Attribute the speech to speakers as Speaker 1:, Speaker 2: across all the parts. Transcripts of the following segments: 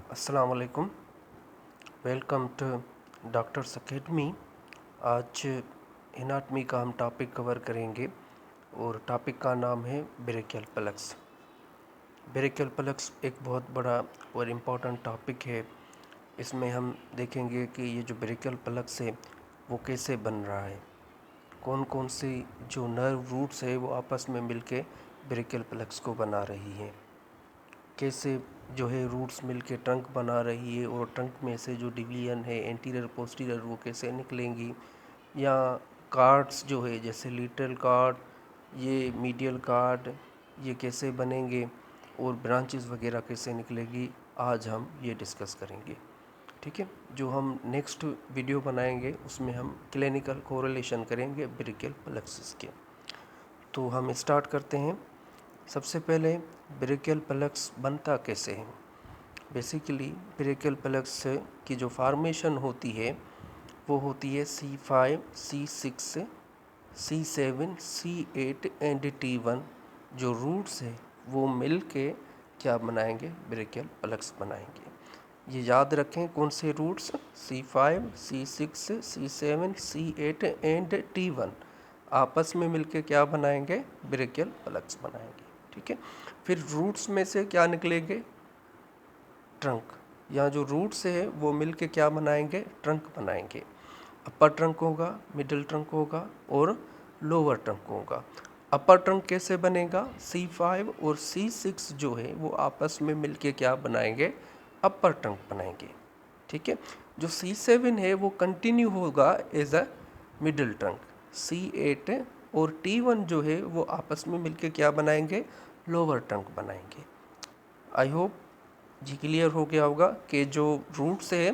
Speaker 1: अस्सलाम वालेकुम। Welcome to doctors academy. आज एनाटमी का हम टॉपिक कवर करेंगे और टॉपिक का नाम है ब्रेकियल प्लक्स। ब्रेकियल प्लक्स एक बहुत बड़ा और इम्पोर्टेंट टॉपिक है। इसमें हम देखेंगे कि ये जो ब्रेकियल प्लक्स है वो कैसे बन रहा है, कौन कौन सी जो नर्व रूट्स है वो आपस में मिलके ब्रेकियल प्लक्स को बना रही हैं, कैसे जो है रूट्स मिलके ट्रंक बना रही है और ट्रंक में से जो डिवीजन है एंटीरियर पोस्टीरियर वो कैसे निकलेंगी, या कार्ड्स जो है जैसे लिटल कार्ड, ये मीडियल कार्ड, ये कैसे बनेंगे और ब्रांचेस वगैरह कैसे निकलेगी, आज हम ये डिस्कस करेंगे। ठीक है, जो हम नेक्स्ट वीडियो बनाएंगे उसमें हम क्लिनिकल कोरिलेशन करेंगे ब्रेकियल प्लक्सिस के। तो हम स्टार्ट करते हैं। सबसे पहले ब्रेकियल प्लक्स बनता कैसे है। बेसिकली ब्रेकियल प्लक्स की जो फार्मेशन होती है वो होती है C5, C6, C7, C8 and T1। जो रूट्स है वो मिल के क्या बनाएंगे, ब्रेकियल प्लक्स बनाएंगे। ये याद रखें कौन से roots, C5, C6, C7, C8 and T1 आपस में मिलके क्या बनाएंगे, ब्रेकियल प्लक्स बनाएंगे। ठीक है, फिर रूट्स में से क्या निकलेंगे, ट्रंक। यहाँ जो रूट्स है वो मिलके क्या बनाएंगे, ट्रंक बनाएंगे। अपर ट्रंक होगा, मिडिल ट्रंक होगा और लोअर ट्रंक होगा। अपर ट्रंक कैसे बनेगा, C5 और C6 जो है वो आपस में मिलके क्या बनाएंगे, अपर ट्रंक बनाएंगे। ठीक है, जो C7 है वो कंटिन्यू होगा as a middle trunk. C8 और T1 जो है वो आपस में मिलके क्या बनाएंगे, लोअर ट्रंक बनाएंगे। आई होप जी क्लियर हो गया होगा कि जो रूट्स है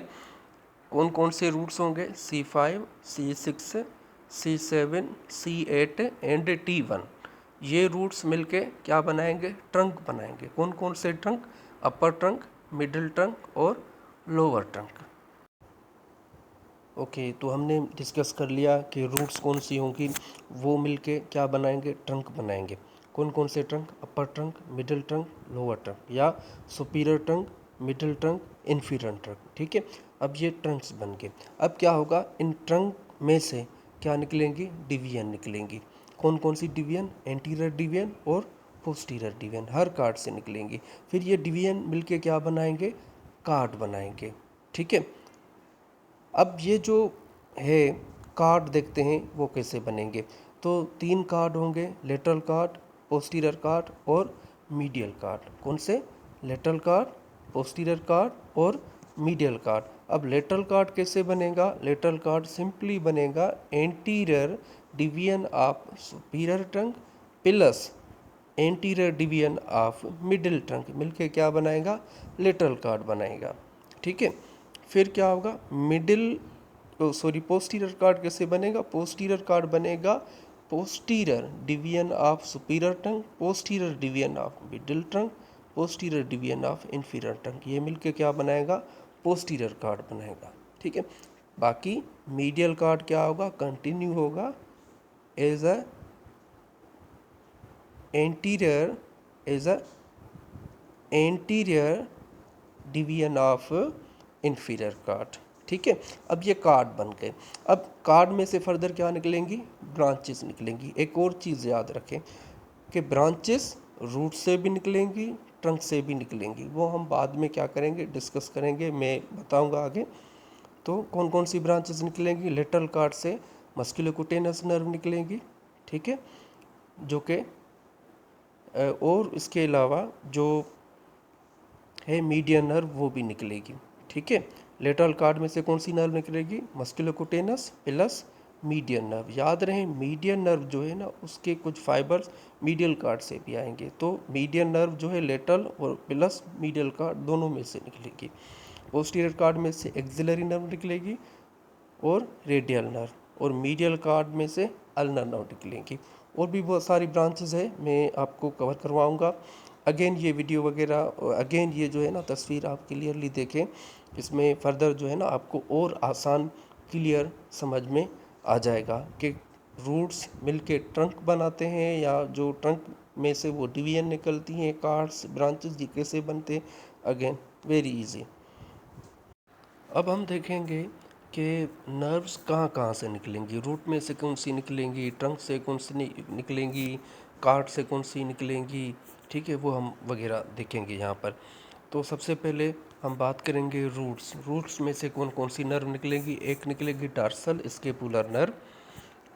Speaker 1: कौन कौन से रूट्स होंगे, C5, C6, C7, C8 and T1। ये रूट्स मिलके क्या बनाएंगे, ट्रंक बनाएंगे। कौन कौन से trunk, upper trunk, middle trunk और लोअर ट्रंक। ओके, तो हमने डिस्कस कर लिया कि रूट्स कौन सी होंगी, वो मिलके क्या बनाएंगे, ट्रंक बनाएंगे। कौन कौन से trunk, upper trunk, middle trunk, lower trunk, या superior trunk, middle trunk, inferior trunk. ठीक है, अब ये ट्रंक्स बन गए। अब क्या होगा, इन ट्रंक में से क्या निकलेंगी, डिवीजन निकलेंगी। कौन कौन सी डिवीजन, एंटीरियर डिवीजन और पोस्टीरियर डिवीजन हर कार्ड से निकलेंगी। फिर ये डिवीजन मिलके क्या बनाएंगे, कार्ड बनाएंगे। ठीक है, अब ये जो है कार्ड देखते हैं वो कैसे बनेंगे। तो 3 कार्ड होंगे, लेटरल कार्ड, पोस्टीरियर कार्ड और मीडियल कार्ड। कौन से, लेटरल कार्ड, पोस्टीरियर कार्ड और मीडियल कार्ड। अब लेटरल कार्ड कैसे बनेगा, लेटरल कार्ड सिंपली बनेगा anterior division of superior trunk plus anterior division of middle trunk मिलके क्या बनाएगा, लेटरल कार्ड बनाएगा। ठीक है, फिर क्या होगा, पोस्टीरियर कार्ड कैसे बनेगा, पोस्टीरियर कार्ड बनेगा posterior division of superior trunk, posterior division of middle trunk, posterior division of inferior trunk. ये मिलके क्या बनाएगा, पोस्टीरियर कार्ड बनाएगा। ठीक है, बाकी मीडियल कार्ड क्या होगा, कंटिन्यू होगा as a anterior, as a anterior division of inferior cord. ठीक है, अब ये कार्ड बन गए। अब कार्ड में से फर्दर क्या निकलेंगी, ब्रांचेस निकलेंगी। एक और चीज़ याद रखें कि ब्रांचेस रूट से भी निकलेंगी, ट्रंक से भी निकलेंगी। वो हम बाद में क्या करेंगे, डिस्कस करेंगे, मैं बताऊंगा आगे। तो कौन कौन सी ब्रांचेस निकलेंगी, लेटरल कार्ड से मस्कुलोक्यूटेनस नर्व निकलेंगी। ठीक है, जो कि और इसके अलावा जो है मीडियन नर्व वो भी निकलेगी। ठीक है, लेटरल कार्ड में से कौन सी नर्व निकलेगी, मस्कुलोक्यूटेनस प्लस मीडियन नर्व। याद रहे मीडियन नर्व जो है ना उसके कुछ फाइबर्स मीडियल कार्ड से भी आएंगे। तो मीडियन नर्व जो है लेटरल और प्लस मीडियल कार्ड दोनों में से निकलेगी। पोस्टीरियर कार्ड में से एक्सिलरी नर्व निकलेगी और रेडियल नर्व, और मीडियल कार्ड में से अल्नर नर्व निकलेंगी। और भी बहुत सारी ब्रांचेस है, मैं आपको कवर करवाऊंगा। अगेन ये वीडियो वगैरह, अगेन ये जो है ना तस्वीर आप क्लियरली देखें, इसमें फर्दर जो है ना आपको और आसान क्लियर समझ में आ जाएगा कि रूट्स मिलके ट्रंक बनाते हैं, या जो ट्रंक में से वो डिवीजन निकलती हैं, कार्ड्स, ब्रांचेस, ये कैसे बनते हैं। Again very easy. अब हम देखेंगे कि नर्व्स कहाँ कहाँ से निकलेंगी, रूट में से कौन सी निकलेंगी, ट्रंक से कौन सी निकलेंगी, कार्ड से कौन सी निकलेंगी, ठीक है, वो हम वगैरह देखेंगे यहाँ पर। तो सबसे पहले हम बात करेंगे रूट्स में से कौन कौन सी नर्व निकलेंगी। एक निकलेगी dorsal scapular nerve,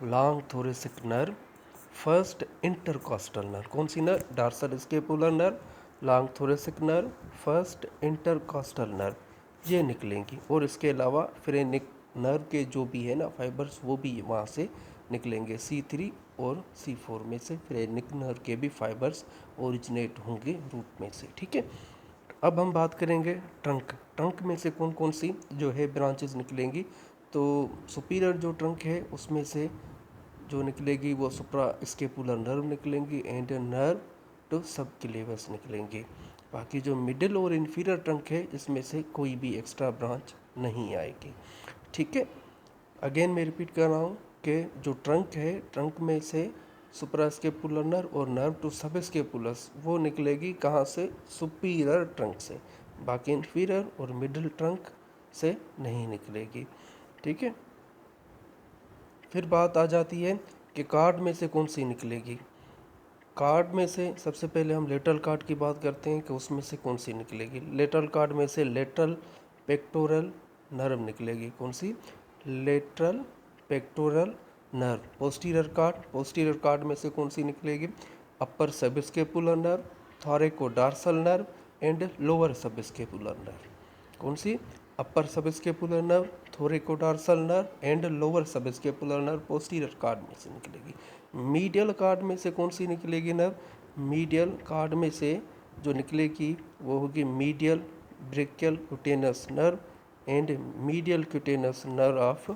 Speaker 1: long thoracic nerve, first intercostal nerve. कौन सी nerve? Dorsal scapular nerve, long thoracic nerve, first intercostal nerve, ये निकलेंगी। और इसके अलावा फ्रेनिक नर्व के जो भी है ना फाइबर्स, वो भी वहाँ से निकलेंगे। C3 और C4 में से फ्रेनिक नर्व के भी फाइबर्स ओरिजिनेट होंगे रूट में से, ठीक है। अब हम बात करेंगे ट्रंक में से कौन कौन सी जो है ब्रांचेस निकलेंगी। तो सुपीरियर जो ट्रंक है उसमें से जो निकलेगी वो सुप्रा स्केपुलर नर्व निकलेंगी एंड नर्व टू सबक्लेवस निकलेंगी। बाकी जो मिडिल और इन्फीरियर ट्रंक है इसमें से कोई भी एक्स्ट्रा ब्रांच नहीं आएगी, ठीक है। अगेन मैं रिपीट कर रहा हूँ कि जो ट्रंक है, ट्रंक में से सुप्रास्केपुलर नर्व और नर्व टू सबस्केपुलस वो निकलेगी कहाँ से? सुपीरियर ट्रंक से। बाकी इन्फीरियर और मिडिल ट्रंक से नहीं निकलेगी, ठीक है। फिर बात आ जाती है कि कार्ड में से कौन सी निकलेगी। कार्ड में से सबसे पहले हम लेटरल कार्ड की बात करते हैं कि उसमें से कौन सी निकलेगी। लेटरल कार्ड में से लेटरल पेक्टोरल नर्व निकलेगी। कौन सी? Lateral pectoral nerve. Posterior cord में से कौन सी निकलेगी? Upper subscapular nerve, thoracodorsal nerve and lower subscapular nerve. कौन सी? Upper subscapular nerve, thoracodorsal nerve and lower subscapular nerve posterior cord में से निकलेगी। मीडियल कार्ड में से कौन सी निकलेगी नर्व? मीडियल कार्ड में से जो निकलेगी वो होगी medial brachial क्यूटेनस nerve and medial क्यूटेनस nerve of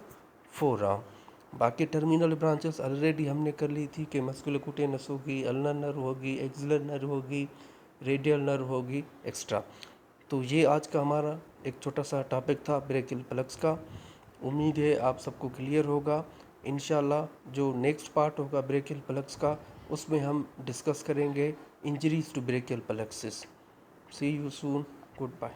Speaker 1: forearm. बाकी टर्मिनल ब्रांचेस ऑलरेडी हमने कर ली थी कि मस्कुलर क्यूटेनस होगी, अल्नर नर्व होगी, एक्सिलर नर्व होगी, रेडियल नर्व होगी, एक्स्ट्रा। तो ये आज का हमारा एक छोटा सा टॉपिक था ब्रेकियल प्लक्स का। उम्मीद है आप सबको क्लियर होगा। इंशाल्लाह जो नेक्स्ट पार्ट होगा ब्रेकियल प्लक्स का उसमें हम डिस्कस करेंगे injuries to brachial plexus. See you soon, good bye.